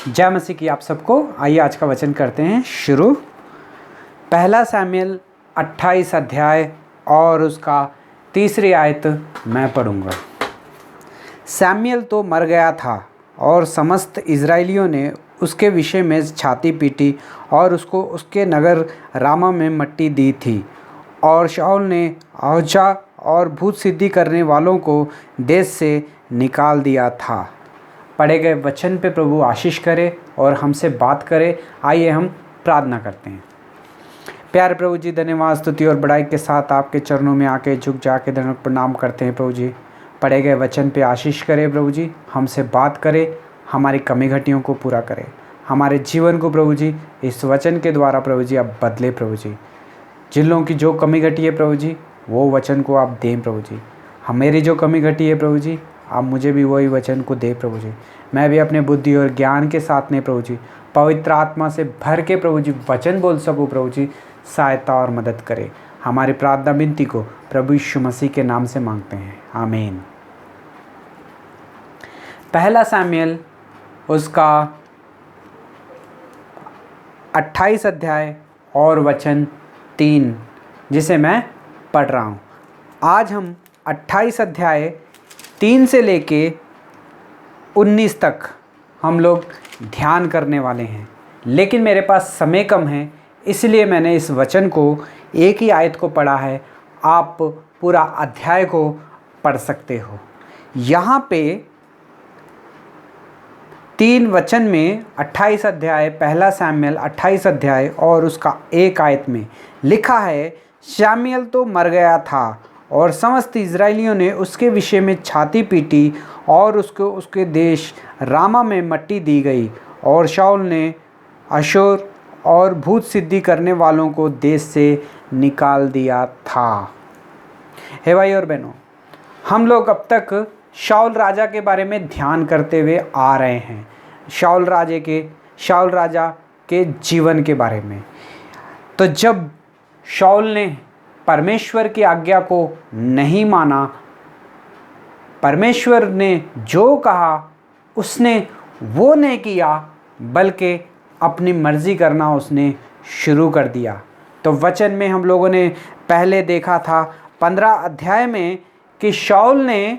जय मसीह की आप सबको। आइए आज का वचन करते हैं शुरू। पहला शमूएल 28 अध्याय और उसका 3 आयत मैं पढ़ूंगा। शमूएल तो मर गया था और समस्त इज़राइलियों ने उसके विषय में छाती पीटी और उसको उसके नगर रामा में मट्टी दी थी। और शाऊल ने ओझा और भूत सिद्धि करने वालों को देश से निकाल दिया था। पढ़े गए वचन पे प्रभु आशीष करे और हमसे बात करे। आइए हम प्रार्थना करते हैं। प्यारे प्रभु जी, धन्यवाद स्तुति और बड़ाई के साथ आपके चरणों में आके झुक जाके दंडवत प्रणाम करते हैं। प्रभु जी, पढ़े गए वचन पे आशीष करे। प्रभु जी, हमसे बात करे, हमारी कमी घटियों को पूरा करे, हमारे जीवन को प्रभु जी इस वचन के द्वारा प्रभु जी आप बदले। प्रभु जी, जिन लोगों की जो कमी घटी है प्रभु जी, वो वचन को आप दें। प्रभु जी, मेरी जो कमी घटी है प्रभु जी, आप मुझे भी वही वचन को दे। प्रभु जी, मैं भी अपने बुद्धि और ज्ञान के साथ में प्रभु जी पवित्र आत्मा से भर के प्रभु जी वचन बोल सकूँ। प्रभु जी, सहायता और मदद करे। हमारी प्रार्थना विनती को प्रभु यीशु मसीह के नाम से मांगते हैं, आमीन। पहला शमूएल उसका 28 अध्याय और वचन 3 जिसे मैं पढ़ रहा हूँ। आज हम 28 अध्याय 3 से लेके 19 तक हम लोग ध्यान करने वाले हैं, लेकिन मेरे पास समय कम है, इसलिए मैंने इस वचन को एक ही आयत को पढ़ा है। आप पूरा अध्याय को पढ़ सकते हो। यहाँ पे 3 वचन में 28 अध्याय, पहला शमूएल 28 अध्याय और उसका 1 आयत में लिखा है, शमूएल तो मर गया था और समस्त इज़राइलियों ने उसके विषय में छाती पीटी और उसको उसके देश रामा में मट्टी दी गई। और शाऊल ने अशूर और भूत सिद्धि करने वालों को देश से निकाल दिया था। हे भाई और बहनों, हम लोग अब तक शाऊल राजा के बारे में ध्यान करते हुए आ रहे हैं। शाऊल राजा के जीवन के बारे में। तो जब शाऊल ने परमेश्वर की आज्ञा को नहीं माना, परमेश्वर ने जो कहा उसने वो नहीं किया, बल्कि अपनी मर्ज़ी करना उसने शुरू कर दिया। तो वचन में हम लोगों ने पहले देखा था 15 अध्याय में कि शाऊल ने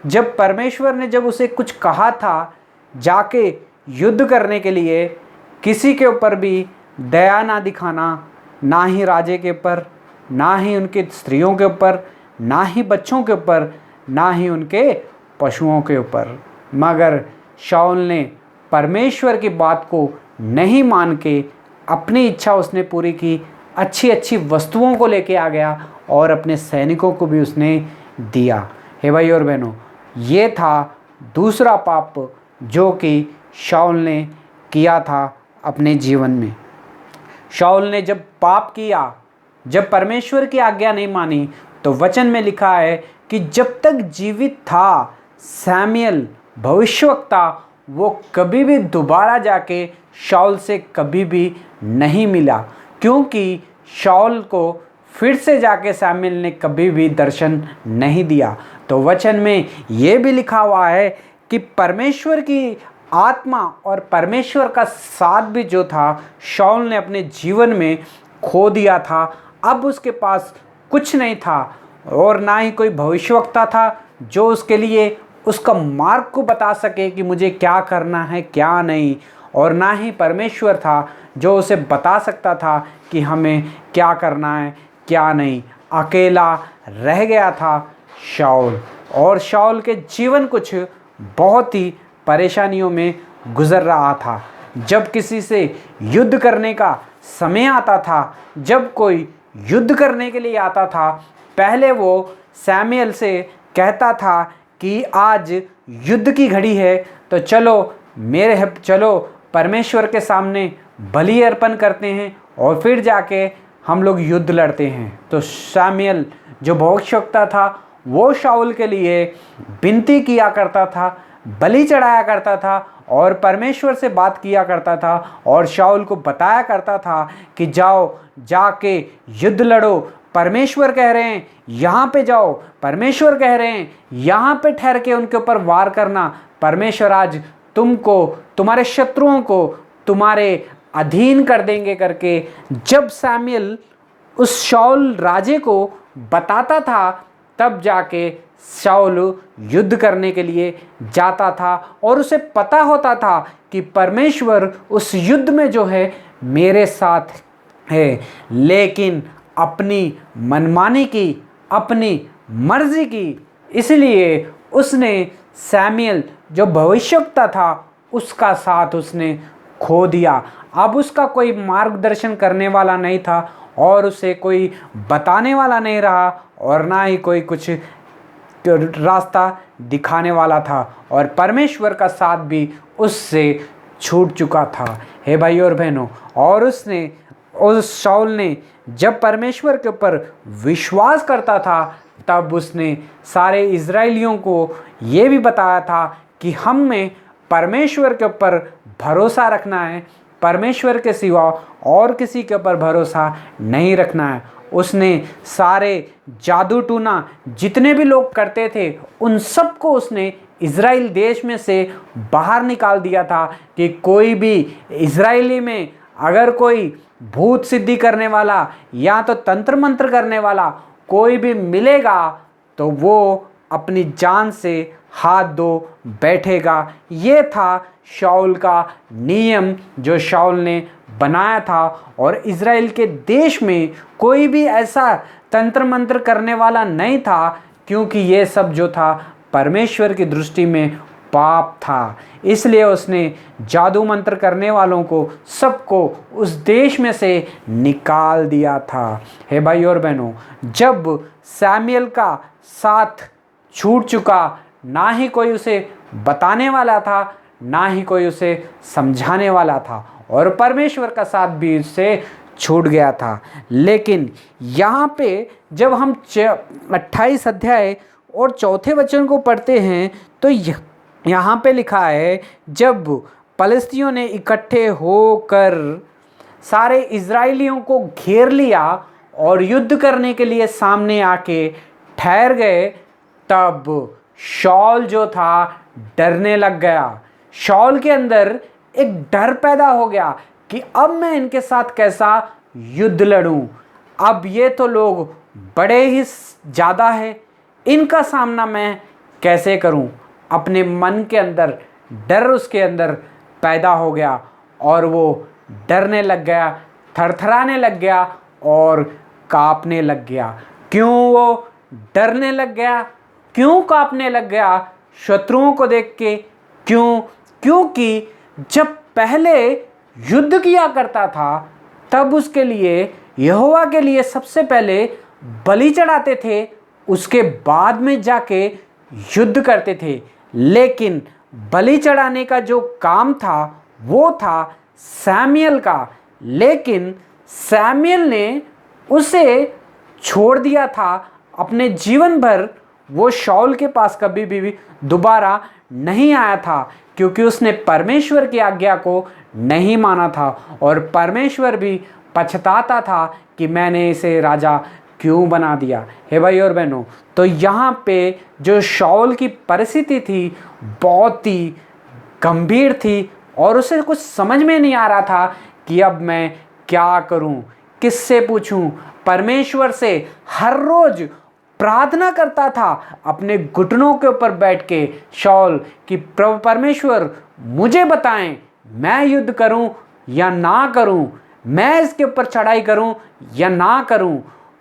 जब परमेश्वर ने जब उसे कुछ कहा था जाके युद्ध करने के लिए, किसी के ऊपर भी दया ना दिखाना, ना ही राजे के ऊपर, ना ही उनके स्त्रियों के ऊपर, ना ही बच्चों के ऊपर, ना ही उनके पशुओं के ऊपर। मगर शाऊल ने परमेश्वर की बात को नहीं मान के अपनी इच्छा उसने पूरी की, अच्छी अच्छी वस्तुओं को लेके आ गया और अपने सैनिकों को भी उसने दिया। हे भाई और बहनों, ये था दूसरा पाप जो कि शाऊल ने किया था अपने जीवन में। शाऊल ने जब पाप किया, जब परमेश्वर की आज्ञा नहीं मानी, तो वचन में लिखा है कि जब तक जीवित था शमूएल भविष्यवक्ता, वो कभी भी दोबारा जाके शाऊल से कभी भी नहीं मिला, क्योंकि शाऊल को फिर से जाके शमूएल ने कभी भी दर्शन नहीं दिया। तो वचन में ये भी लिखा हुआ है कि परमेश्वर की आत्मा और परमेश्वर का साथ भी जो था शाऊल ने अपने जीवन में खो दिया था। अब उसके पास कुछ नहीं था और ना ही कोई भविष्यवक्ता था जो उसके लिए उसका मार्ग को बता सके कि मुझे क्या करना है क्या नहीं, और ना ही परमेश्वर था जो उसे बता सकता था कि हमें क्या करना है क्या नहीं। अकेला रह गया था शाऊल, और शाऊल के जीवन कुछ बहुत ही परेशानियों में गुजर रहा था। जब किसी से युद्ध करने का समय आता था, जब कोई युद्ध करने के लिए आता था, पहले वो शमूएल से कहता था कि आज युद्ध की घड़ी है, तो चलो परमेश्वर के सामने बलि अर्पण करते हैं और फिर जाके हम लोग युद्ध लड़ते हैं। तो शमूएल जो भविष्यवक्ता था वो शाऊल के लिए विनती किया करता था, बलि चढ़ाया करता था और परमेश्वर से बात किया करता था और शाऊल को बताया करता था कि जाओ जाके युद्ध लड़ो, परमेश्वर कह रहे हैं यहाँ पे जाओ, परमेश्वर कह रहे हैं यहाँ पे ठहर के उनके ऊपर वार करना, परमेश्वर आज तुमको, तुम्हारे शत्रुओं को तुम्हारे अधीन कर देंगे करके जब सैमुएल उस शाऊल राजे को बताता था, तब जाके शाऊल युद्ध करने के लिए जाता था और उसे पता होता था कि परमेश्वर उस युद्ध में जो है मेरे साथ है। लेकिन अपनी मनमानी की, अपनी मर्जी की, इसलिए उसने सैमुएल जो भविष्यवक्ता था उसका साथ उसने खो दिया। अब उसका कोई मार्गदर्शन करने वाला नहीं था और उसे कोई बताने वाला नहीं रहा और ना ही कोई कुछ रास्ता दिखाने वाला था और परमेश्वर का साथ भी उससे छूट चुका था। हे भाई और बहनों, और उसने, उस शाऊल ने जब परमेश्वर के ऊपर विश्वास करता था तब उसने सारे इज़राइलियों को ये भी बताया था कि हमें परमेश्वर के ऊपर भरोसा रखना है, परमेश्वर के सिवा और किसी के ऊपर भरोसा नहीं रखना है। उसने सारे जादू टूना जितने भी लोग करते थे उन सबको उसने इज़राइल देश में से बाहर निकाल दिया था कि कोई भी इज़राइली में अगर कोई भूत सिद्धि करने वाला या तो तंत्र मंत्र करने वाला कोई भी मिलेगा तो वो अपनी जान से हाथ धो बैठेगा। ये था शाऊल का नियम जो शाऊल ने बनाया था और इज़राइल के देश में कोई भी ऐसा तंत्र मंत्र करने वाला नहीं था, क्योंकि ये सब जो था परमेश्वर की दृष्टि में पाप था। इसलिए उसने जादू मंत्र करने वालों को सबको उस देश में से निकाल दिया था। हे भाई और बहनों, जब सैमुएल का साथ छूट चुका, ना ही कोई उसे बताने वाला था, ना ही कोई उसे समझाने वाला था और परमेश्वर का साथ भी उससे छूट गया था। लेकिन यहाँ पे जब हम 28 अध्याय और 4 वचन को पढ़ते हैं तो यहाँ पे लिखा है, जब फलिस्तियों ने इकट्ठे होकर सारे इज़राइलियों को घेर लिया और युद्ध करने के लिए सामने आके ठहर गए, तब शाऊल जो था डरने लग गया। शाऊल के अंदर एक डर पैदा हो गया कि अब मैं इनके साथ कैसा युद्ध लड़ूं। अब ये तो लोग बड़े ही ज़्यादा है, इनका सामना मैं कैसे करूं। अपने मन के अंदर डर उसके अंदर पैदा हो गया और वो डरने लग गया, थरथराने लग गया और कांपने लग गया। क्यों वो डरने लग गया, क्यों कांपने लग गया शत्रुओं को देख के? क्यों? क्योंकि जब पहले युद्ध किया करता था तब उसके लिए, यहोवा के लिए सबसे पहले बलि चढ़ाते थे, उसके बाद में जाके युद्ध करते थे। लेकिन बलि चढ़ाने का जो काम था वो था सैमुएल का, लेकिन सैमुएल ने उसे छोड़ दिया था। अपने जीवन भर वो शाऊल के पास कभी भी दोबारा नहीं आया था, क्योंकि उसने परमेश्वर की आज्ञा को नहीं माना था और परमेश्वर भी पछताता था कि मैंने इसे राजा क्यों बना दिया। हे भाई और बहनों, तो यहाँ पे जो शाऊल की परिस्थिति थी बहुत ही गंभीर थी और उसे कुछ समझ में नहीं आ रहा था कि अब मैं क्या करूं, किससे पूछूं। परमेश्वर से हर रोज प्रार्थना करता था अपने घुटनों के ऊपर बैठ के शाऊल कि प्रभु परमेश्वर मुझे बताएं, मैं युद्ध करूं या ना करूं, मैं इसके ऊपर चढ़ाई करूं या ना करूं,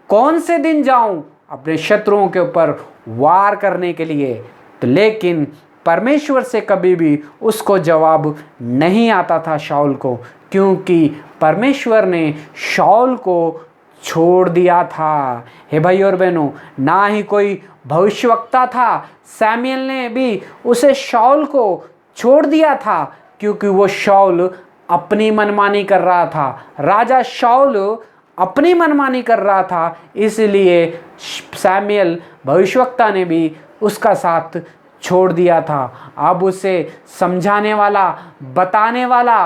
कौन से दिन जाऊं अपने शत्रुओं के ऊपर वार करने के लिए। तो लेकिन परमेश्वर से कभी भी उसको जवाब नहीं आता था शाऊल को, क्योंकि परमेश्वर ने शाऊल को छोड़ दिया था। हे भाई और बहनों, ना ही कोई भविष्यवक्ता था। सैमुएल ने भी उसे शाऊल को छोड़ दिया था, क्योंकि वो शाऊल अपनी मनमानी कर रहा था। राजा शाऊल अपनी मनमानी कर रहा था, इसलिए सैमुएल भविष्यवक्ता ने भी उसका साथ छोड़ दिया था। अब उसे समझाने वाला, बताने वाला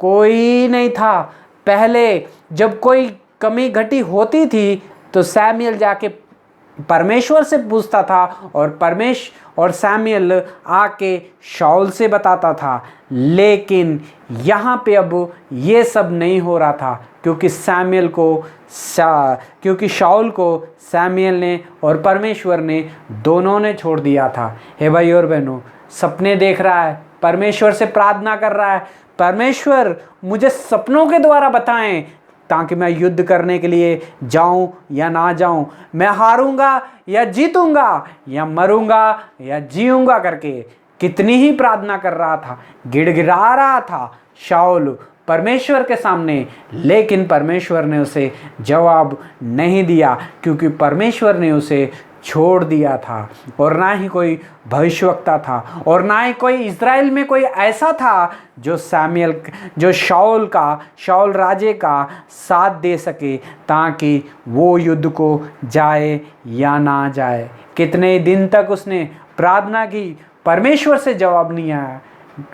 कोई नहीं था। पहले जब कोई कमी घटी होती थी तो सैमुएल जाके परमेश्वर से पूछता था और सैमुएल आके शाऊल से बताता था। लेकिन यहाँ पे अब ये सब नहीं हो रहा था, क्योंकि शाऊल को सैमुएल ने और परमेश्वर ने दोनों ने छोड़ दिया था। हे भाई और बहनों, सपने देख रहा है, परमेश्वर से प्रार्थना कर रहा है, परमेश्वर मुझे सपनों के द्वारा बताएं ताकि मैं युद्ध करने के लिए जाऊं या ना जाऊं, मैं हारूंगा या जीतूंगा, या मरूंगा या जीऊंगा करके कितनी ही प्रार्थना कर रहा था, गिड़गिड़ा रहा था शाऊल परमेश्वर के सामने। लेकिन परमेश्वर ने उसे जवाब नहीं दिया, क्योंकि परमेश्वर ने उसे छोड़ दिया था। और ना ही कोई भविष्यवक्ता था, और ना ही कोई इज़राइल में कोई ऐसा था जो शाऊल राजे का साथ दे सके, ताकि वो युद्ध को जाए या ना जाए। कितने दिन तक उसने प्रार्थना की, परमेश्वर से जवाब नहीं आया,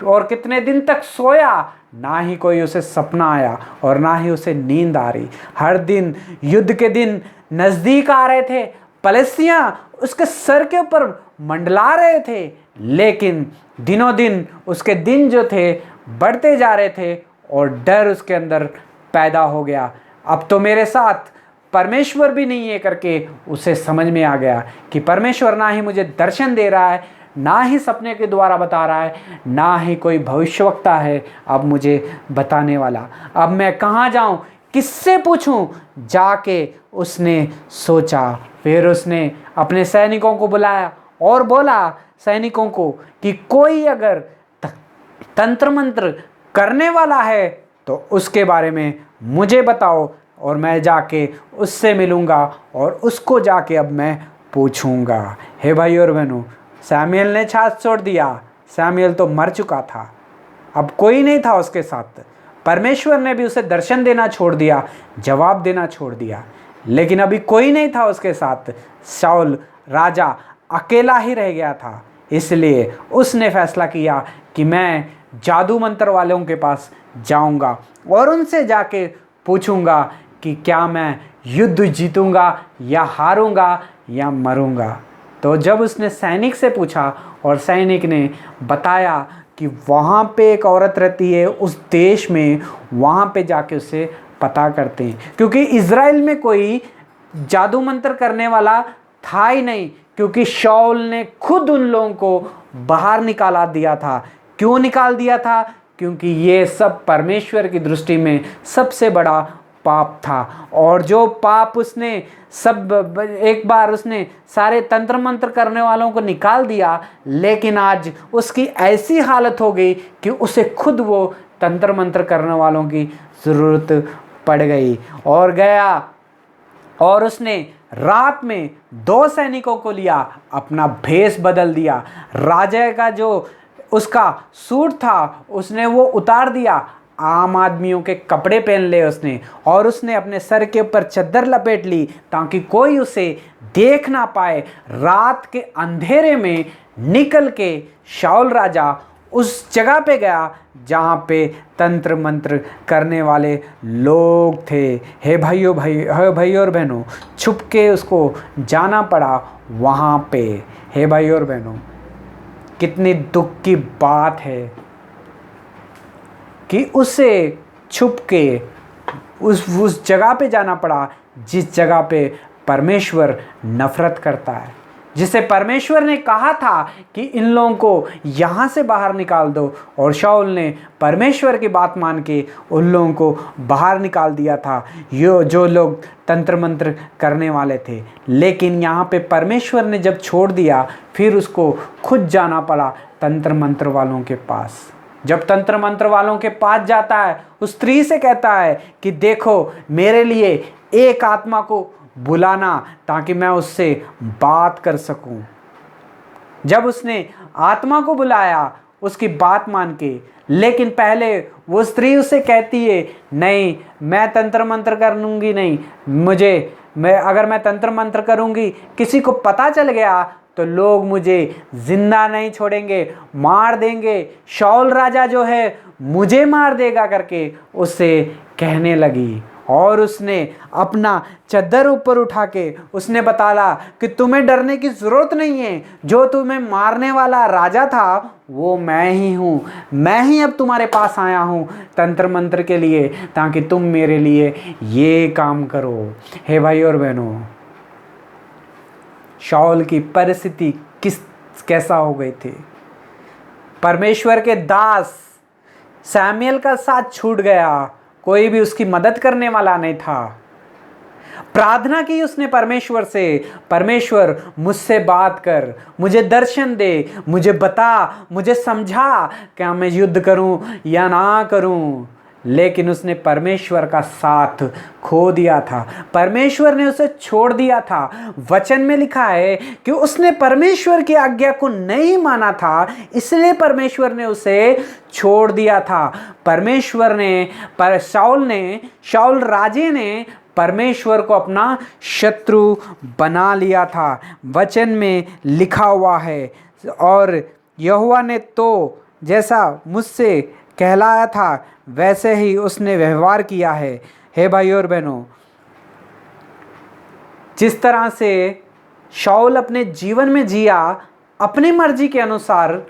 और कितने दिन तक सोया, ना ही कोई उसे सपना आया और ना ही उसे नींद आ रही। हर दिन युद्ध के दिन नज़दीक आ रहे थे, पलिश्तियाँ उसके सर के ऊपर मंडला रहे थे, लेकिन दिनों दिन उसके दिन जो थे बढ़ते जा रहे थे, और डर उसके अंदर पैदा हो गया। अब तो मेरे साथ परमेश्वर भी नहीं है करके उसे समझ में आ गया कि परमेश्वर ना ही मुझे दर्शन दे रहा है, ना ही सपने के द्वारा बता रहा है, ना ही कोई भविष्यवक्ता है अब मुझे बताने वाला। अब मैं कहाँ जाऊँ, किससे पूछूं? जाके उसने सोचा। फिर उसने अपने सैनिकों को बुलाया और बोला सैनिकों को कि कोई अगर तंत्र मंत्र करने वाला है तो उसके बारे में मुझे बताओ, और मैं जाके उससे मिलूँगा और उसको जाके अब मैं पूछूँगा। हे भाई और बहनों, सैमुएल ने साथ छोड़ दिया। सैमुएल तो मर चुका था, अब कोई नहीं था उसके साथ। परमेश्वर ने भी उसे दर्शन देना छोड़ दिया, जवाब देना छोड़ दिया, लेकिन अभी कोई नहीं था उसके साथ। शाऊल राजा अकेला ही रह गया था। इसलिए उसने फैसला किया कि मैं जादू मंत्र वालों के पास जाऊंगा और उनसे जाके पूछूंगा कि क्या मैं युद्ध जीतूंगा या हारूंगा या मरूंगा। तो जब उसने सैनिक से पूछा और सैनिक ने बताया कि वहाँ पे एक औरत रहती है उस देश में, वहाँ पे जाके उसे पता करते हैं, क्योंकि इज़राइल में कोई जादू मंत्र करने वाला था ही नहीं, क्योंकि शाऊल ने खुद उन लोगों को बाहर निकाला दिया था। क्यों निकाल दिया था? क्योंकि ये सब परमेश्वर की दृष्टि में सबसे बड़ा पाप था। और जो पाप उसने एक बार उसने सारे तंत्र मंत्र करने वालों को निकाल दिया, लेकिन आज उसकी ऐसी हालत हो गई कि उसे खुद वो तंत्र मंत्र करने वालों की ज़रूरत पड़ गई। और गया और उसने रात में 2 सैनिकों को लिया, अपना भेष बदल दिया, राजा का जो उसका सूट था उसने वो उतार दिया, आम आदमियों के कपड़े पहन ले उसने, और उसने अपने सर के ऊपर चद्दर लपेट ली ताकि कोई उसे देख ना पाए। रात के अंधेरे में निकल के शाऊल राजा उस जगह पे गया जहाँ पे तंत्र मंत्र करने वाले लोग थे। हे भाई और बहनों, छुप के उसको जाना पड़ा वहाँ पे। हे भाई और बहनों, कितनी दुख की बात है कि उसे छुप के उस जगह पे जाना पड़ा जिस जगह पे परमेश्वर नफरत करता है, जिसे परमेश्वर ने कहा था कि इन लोगों को यहाँ से बाहर निकाल दो। और शाऊल ने परमेश्वर की बात मान के उन लोगों को बाहर निकाल दिया था, जो लोग तंत्र मंत्र करने वाले थे। लेकिन यहाँ पे परमेश्वर ने जब छोड़ दिया, फिर उसको खुद जाना पड़ा तंत्र मंत्र वालों के पास। जब तंत्र मंत्र वालों के पास जाता है, उस स्त्री से कहता है कि देखो मेरे लिए एक आत्मा को बुलाना ताकि मैं उससे बात कर सकूं। जब उसने आत्मा को बुलाया उसकी बात मान के, लेकिन पहले वो स्त्री उससे कहती है नहीं, मैं तंत्र मंत्र कर लूँगी नहीं, अगर मैं तंत्र मंत्र करूँगी किसी को पता चल गया तो लोग मुझे जिंदा नहीं छोड़ेंगे, मार देंगे, शाऊल राजा जो है मुझे मार देगा करके उससे कहने लगी। और उसने अपना चद्दर ऊपर उठा के उसने बताया कि तुम्हें डरने की ज़रूरत नहीं है, जो तुम्हें मारने वाला राजा था वो मैं ही हूँ। मैं ही अब तुम्हारे पास आया हूँ तंत्र मंत्र के लिए, ताकि तुम मेरे लिए ये काम करो। हे भाई और बहनों, शाऊल की परिस्थिति कैसा हो गई थी। परमेश्वर के दास सैमुएल का साथ छूट गया, कोई भी उसकी मदद करने वाला नहीं था। प्रार्थना की उसने परमेश्वर से, परमेश्वर मुझसे बात कर, मुझे दर्शन दे, मुझे बता, मुझे समझा क्या मैं युद्ध करूं या ना करूं। लेकिन उसने परमेश्वर का साथ खो दिया था, परमेश्वर ने उसे छोड़ दिया था। वचन में लिखा है कि उसने परमेश्वर की आज्ञा को नहीं माना था, इसलिए परमेश्वर ने उसे छोड़ दिया था। परमेश्वर ने शाऊल राजे ने परमेश्वर को अपना शत्रु बना लिया था। वचन में लिखा हुआ है, और यहोवा ने तो जैसा मुझसे कहलाया था वैसे ही उसने व्यवहार किया है। हे भाई और बहनों, जिस तरह से शाऊल अपने जीवन में जिया अपनी मर्जी के अनुसार,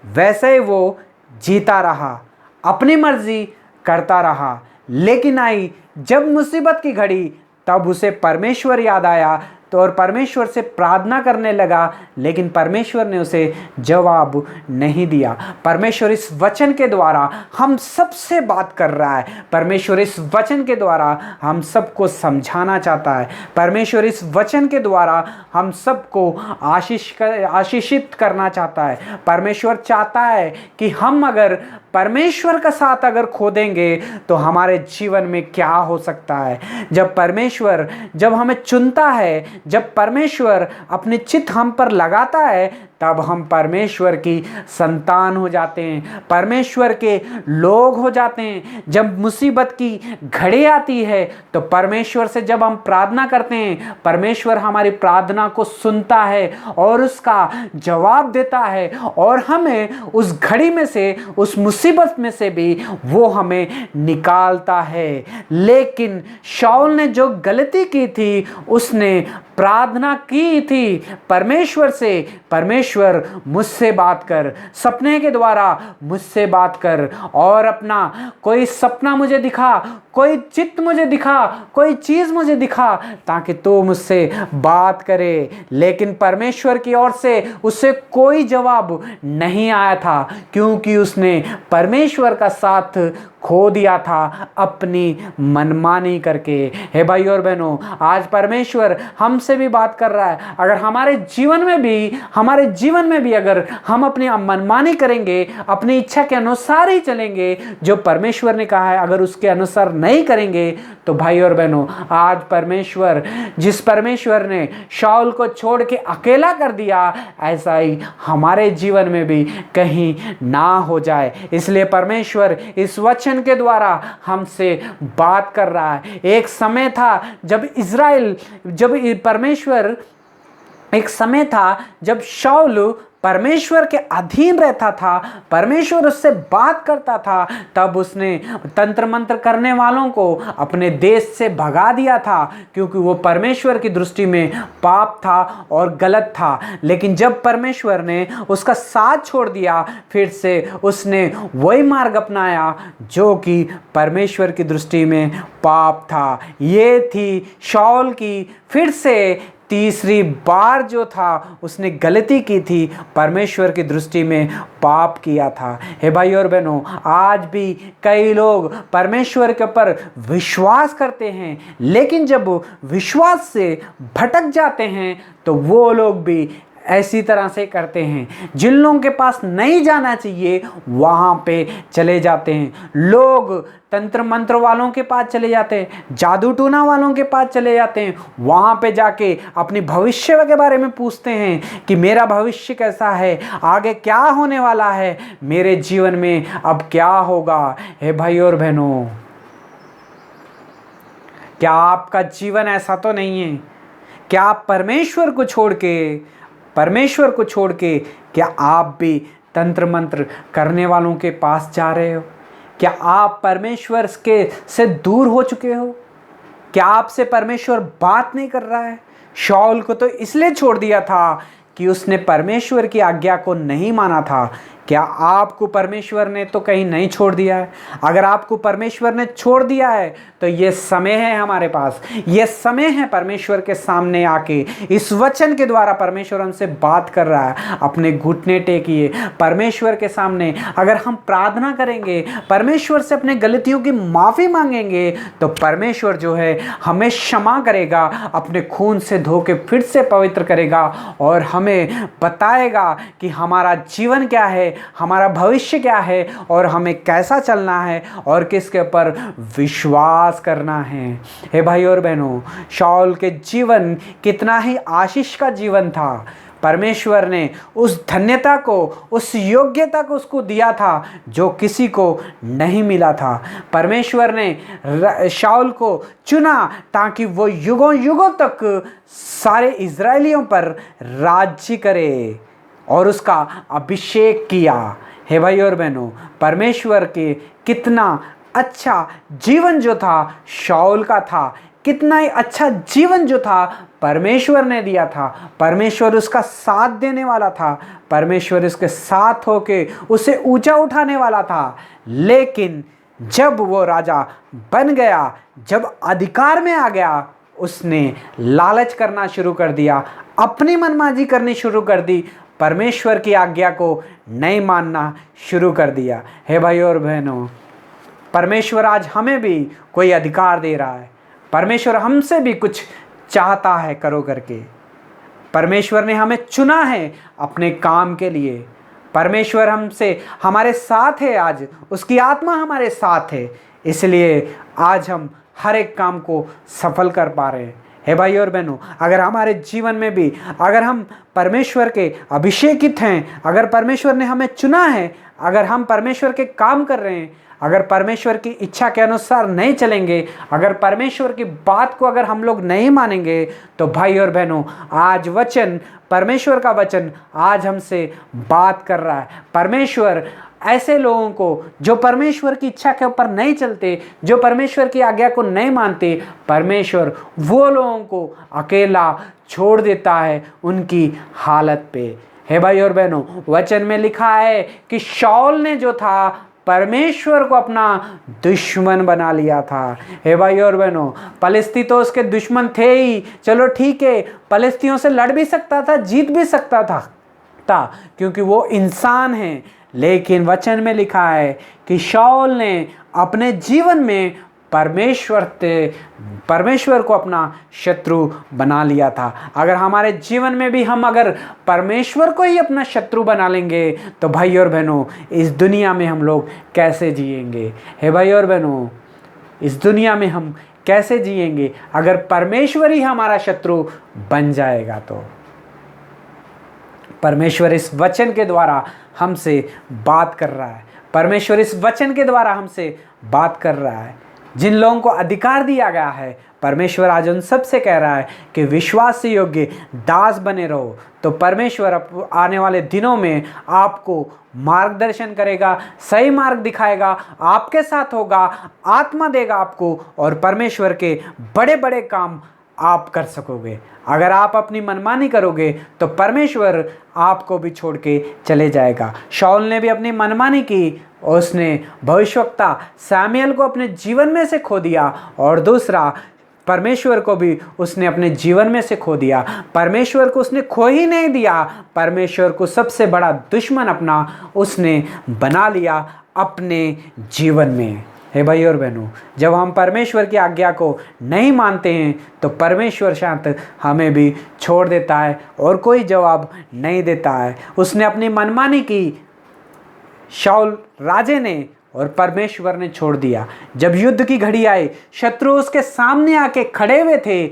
वैसे ही वो जीता रहा, अपनी मर्जी करता रहा। लेकिन आई जब मुसीबत की घड़ी, तब उसे परमेश्वर याद आया तो और परमेश्वर से प्रार्थना करने लगा, लेकिन परमेश्वर ने उसे जवाब नहीं दिया। परमेश्वर इस वचन के द्वारा हम सबसे बात कर रहा है। परमेश्वर इस वचन के द्वारा हम सबको समझाना चाहता है। परमेश्वर इस वचन के द्वारा हम सबको आशीषित करना चाहता है। परमेश्वर चाहता है कि हम अगर परमेश्वर का साथ अगर खो देंगे तो हमारे जीवन में क्या हो सकता है। जब हमें चुनता है, जब परमेश्वर अपने चित्त हम पर लगाता है, तब हम परमेश्वर की संतान हो जाते हैं, परमेश्वर के लोग हो जाते हैं। जब मुसीबत की घड़ी आती है तो परमेश्वर से जब हम प्रार्थना करते हैं, परमेश्वर हमारी प्रार्थना को सुनता है और उसका जवाब देता है, और हमें उस घड़ी में से, उस मुसीबत में से भी वो हमें निकालता है। लेकिन शाऊल ने जो गलती की थी, उसने प्रार्थना की थी परमेश्वर से, परमेश्वर मुझसे बात कर, सपने के द्वारा मुझसे बात कर, और अपना कोई सपना मुझे दिखा, कोई चित्त मुझे दिखा, कोई चीज़ मुझे दिखा, ताकि तू मुझसे बात करे। लेकिन परमेश्वर की ओर से उससे कोई जवाब नहीं आया था, क्योंकि उसने परमेश्वर का साथ खो दिया था अपनी मनमानी करके। हे भाई और बहनों, आज परमेश्वर हमसे भी बात कर रहा है। अगर हमारे जीवन में भी अगर हम अपनी मनमानी करेंगे, अपनी इच्छा के अनुसार ही चलेंगे, जो परमेश्वर ने कहा है अगर उसके अनुसार नहीं करेंगे, तो भाई और बहनों, आज जिस परमेश्वर ने शाऊल को छोड़ के अकेला कर दिया, ऐसा ही हमारे जीवन में भी कहीं ना हो जाए। इसलिए परमेश्वर इस वचन के द्वारा हमसे बात कर रहा है। एक समय था जब शाऊल परमेश्वर के अधीन रहता था, परमेश्वर उससे बात करता था, तब उसने तंत्र मंत्र करने वालों को अपने देश से भगा दिया था, क्योंकि वो परमेश्वर की दृष्टि में पाप था और गलत था। लेकिन जब परमेश्वर ने उसका साथ छोड़ दिया, फिर से उसने वही मार्ग अपनाया जो कि परमेश्वर की दृष्टि में पाप था। ये थी शाऊल की फिर से तीसरी बार जो था उसने गलती की थी, परमेश्वर की दृष्टि में पाप किया था। हे भाई और बहनों, आज भी कई लोग परमेश्वर के ऊपर विश्वास करते हैं, लेकिन जब विश्वास से भटक जाते हैं तो वो लोग भी ऐसी तरह से करते हैं। जिन लोगों के पास नहीं जाना चाहिए वहाँ पे चले जाते हैं। लोग तंत्र मंत्र वालों के पास चले जाते हैं, जादू टूना वालों के पास चले जाते हैं, वहाँ पे जाके अपनी भविष्य के बारे में पूछते हैं कि मेरा भविष्य कैसा है, आगे क्या होने वाला है, मेरे जीवन में अब क्या होगा। हे भाई और बहनों, क्या आपका जीवन ऐसा तो नहीं है? क्या आप परमेश्वर को छोड़ के क्या आप भी तंत्र मंत्र करने वालों के पास जा रहे हो? क्या आप परमेश्वर से दूर हो चुके हो? क्या आपसे परमेश्वर बात नहीं कर रहा है? शाऊल को तो इसलिए छोड़ दिया था कि उसने परमेश्वर की आज्ञा को नहीं माना था। क्या आपको परमेश्वर ने तो कहीं नहीं छोड़ दिया है? अगर आपको परमेश्वर ने छोड़ दिया है तो ये समय है हमारे पास, ये समय है परमेश्वर के सामने आके इस वचन के द्वारा परमेश्वर हमसे बात कर रहा है। अपने घुटने टेकिए परमेश्वर के सामने। अगर हम प्रार्थना करेंगे, परमेश्वर से अपने गलतियों की माफ़ी मांगेंगे, तो परमेश्वर जो है हमें क्षमा करेगा, अपने खून से धो के फिर से पवित्र करेगा और हमें बताएगा कि हमारा जीवन क्या है, हमारा भविष्य क्या है और हमें कैसा चलना है और किसके ऊपर विश्वास करना है। हे भाई और बहनों, शाऊल के जीवन कितना ही आशीष का जीवन था। परमेश्वर ने उस धन्यता को, उस योग्यता को उसको दिया था जो किसी को नहीं मिला था। परमेश्वर ने शाऊल को चुना ताकि वो युगों युगों तक सारे इज़राइलियों पर राज्य करे और उसका अभिषेक किया। हे भाई और बहनों, परमेश्वर के कितना अच्छा जीवन जो था शाऊल का था, कितना ही अच्छा जीवन जो था परमेश्वर ने दिया था। परमेश्वर उसका साथ देने वाला था, परमेश्वर उसके साथ होके उसे ऊंचा उठाने वाला था। लेकिन जब वो राजा बन गया, जब अधिकार में आ गया, उसने लालच करना शुरू कर दिया, अपनी मनमानी करनी शुरू कर दी, परमेश्वर की आज्ञा को नहीं मानना शुरू कर दिया। हे भाई और बहनों, परमेश्वर आज हमें भी कोई अधिकार दे रहा है। परमेश्वर हमसे भी कुछ चाहता है करो करके। परमेश्वर ने हमें चुना है अपने काम के लिए। परमेश्वर हमसे हमारे साथ है, आज उसकी आत्मा हमारे साथ है, इसलिए आज हम हर एक काम को सफल कर पा रहे हैं। हे भाई और बहनों, अगर हमारे जीवन में भी अगर हम परमेश्वर के अभिषेकित हैं, अगर परमेश्वर ने हमें चुना है, अगर हम परमेश्वर के काम कर रहे हैं, अगर परमेश्वर की इच्छा के अनुसार नहीं चलेंगे, अगर परमेश्वर की बात को अगर हम लोग नहीं मानेंगे, तो भाई और बहनों, आज वचन, परमेश्वर का वचन आज हमसे बात कर रहा है। परमेश्वर ऐसे लोगों को जो परमेश्वर की इच्छा के ऊपर नहीं चलते, जो परमेश्वर की आज्ञा को नहीं मानते, परमेश्वर वो लोगों को अकेला छोड़ देता है उनकी हालत पे। हे भाई और बहनों, वचन में लिखा है कि शाऊल ने जो था परमेश्वर को अपना दुश्मन बना लिया था। हे भाई और बहनों, पलिस्ती तो उसके दुश्मन थे ही, चलो ठीक है, पलिस्तियों से लड़ भी सकता था, जीत भी सकता था क्योंकि वो इंसान है। लेकिन वचन में लिखा है कि शाऊल ने अपने जीवन में परमेश्वर को अपना शत्रु बना लिया था। अगर हमारे जीवन में भी हम अगर परमेश्वर को ही अपना शत्रु बना लेंगे, तो भाई और बहनों, इस दुनिया में हम लोग कैसे जिएंगे? हे भाई और बहनों, इस दुनिया में हम कैसे जिएंगे अगर परमेश्वर ही हमारा शत्रु बन जाएगा? तो परमेश्वर इस वचन के द्वारा हमसे बात कर रहा है। परमेश्वर इस वचन के द्वारा हमसे बात कर रहा है। जिन लोगों को अधिकार दिया गया है, परमेश्वर आज उन सब से कह रहा है कि विश्वास से योग्य दास बने रहो। तो परमेश्वर आने वाले दिनों में आपको मार्गदर्शन करेगा, सही मार्ग दिखाएगा, आपके साथ होगा, आत्मा देगा आपको और परमेश्वर के बड़े बड़े काम आप कर सकोगे। अगर आप अपनी मनमानी करोगे तो परमेश्वर आपको भी छोड़ के चले जाएगा। शाऊल ने भी अपनी मनमानी की, उसने भविष्यवक्ता सैमुएल को अपने जीवन में से खो दिया और दूसरा परमेश्वर को भी उसने अपने जीवन में से खो दिया। परमेश्वर को उसने खो ही नहीं दिया, परमेश्वर को सबसे बड़ा दुश्मन अपना उसने बना लिया अपने जीवन में। हे भाई और बहनों, जब हम परमेश्वर की आज्ञा को नहीं मानते हैं तो परमेश्वर शायद हमें भी छोड़ देता है और कोई जवाब नहीं देता है। उसने अपनी मनमानी की शाऊल राजे ने और परमेश्वर ने छोड़ दिया। जब युद्ध की घड़ी आई, शत्रु उसके सामने आके खड़े हुए थे,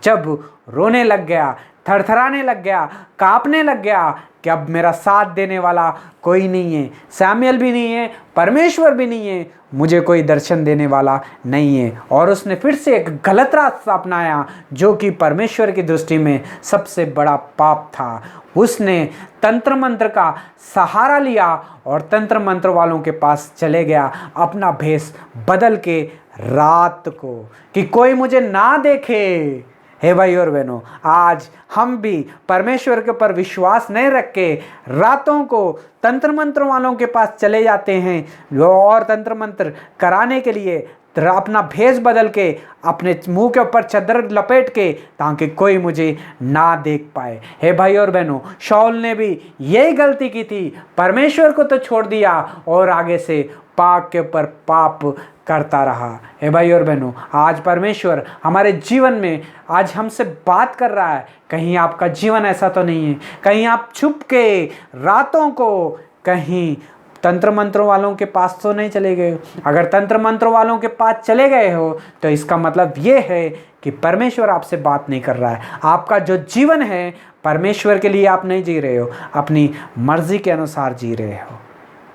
जब रोने लग गया, थरथराने लग गया, कांपने लग गया कि अब मेरा साथ देने वाला कोई नहीं है, सैमुएल भी नहीं है, परमेश्वर भी नहीं है, मुझे कोई दर्शन देने वाला नहीं है। और उसने फिर से एक गलत रास्ता अपनाया जो कि परमेश्वर की दृष्टि में सबसे बड़ा पाप था। उसने तंत्र मंत्र का सहारा लिया और तंत्र मंत्र वालों के पास चले गया, अपना भेष बदल के रात को, कि कोई मुझे ना देखे। हे भाई और बहनों, आज हम भी परमेश्वर के ऊपर विश्वास नहीं रख के रातों को तंत्र मंत्र वालों के पास चले जाते हैं और तंत्र मंत्र कराने के लिए अपना भेष बदल के अपने मुंह के ऊपर चादर लपेट के, ताकि कोई मुझे ना देख पाए। हे भाई और बहनों, शाऊल ने भी यही गलती की थी, परमेश्वर को तो छोड़ दिया और आगे से पाप के ऊपर पाप करता रहा। हे भाई और बहनों, आज परमेश्वर हमारे जीवन में आज हमसे बात कर रहा है। कहीं आपका जीवन ऐसा तो नहीं है, कहीं आप छुप के रातों को कहीं तंत्र मंत्रों वालों के पास तो नहीं चले गए हो? अगर तंत्र मंत्र वालों के पास चले गए हो तो इसका मतलब ये है कि परमेश्वर आपसे बात नहीं कर रहा है। आपका जो जीवन है परमेश्वर के लिए आप नहीं जी रहे हो, अपनी मर्जी के अनुसार जी रहे हो।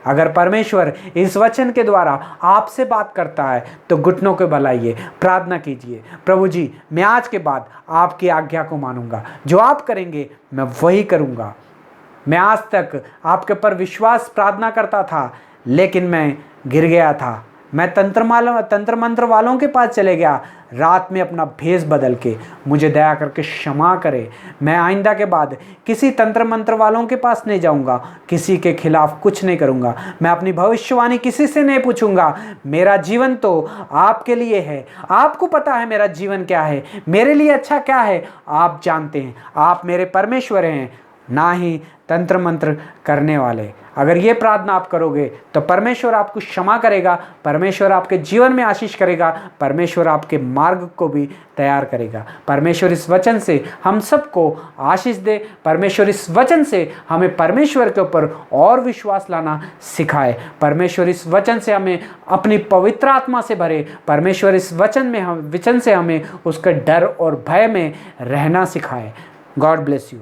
अगर परमेश्वर इस वचन के द्वारा आपसे बात करता है तो घुटनों को बलाइए, प्रार्थना कीजिए, प्रभु जी मैं आज के बाद आपकी आज्ञा को मानूंगा, जो आप करेंगे मैं वही करूंगा। मैं आज तक आपके ऊपर विश्वास प्रार्थना करता था, लेकिन मैं गिर गया था। मैं तंत्र मंत्र वालों के पास चले गया, रात में अपना भेष बदल के। मुझे दया करके क्षमा करे। मैं आइंदा के बाद किसी तंत्र मंत्र वालों के पास नहीं जाऊंगा, किसी के खिलाफ कुछ नहीं करूंगा। मैं अपनी भविष्यवाणी किसी से नहीं पूछूंगा। मेरा जीवन तो आपके लिए है, आपको पता है मेरा जीवन क्या है, मेरे लिए अच्छा क्या है आप जानते हैं। आप मेरे परमेश्वर हैं, ना ही तंत्र मंत्र करने वाले। अगर ये प्रार्थना आप करोगे तो परमेश्वर आपको क्षमा करेगा, परमेश्वर आपके जीवन में आशीष करेगा, परमेश्वर आपके मार्ग को भी तैयार करेगा। परमेश्वर इस वचन से हम सबको आशीष दे। परमेश्वर इस वचन से हमें परमेश्वर के ऊपर और विश्वास लाना सिखाए। परमेश्वर इस वचन से हमें अपनी पवित्र आत्मा से भरे। परमेश्वर इस वचन से हमें उसके डर और भय में रहना सिखाए। God bless you.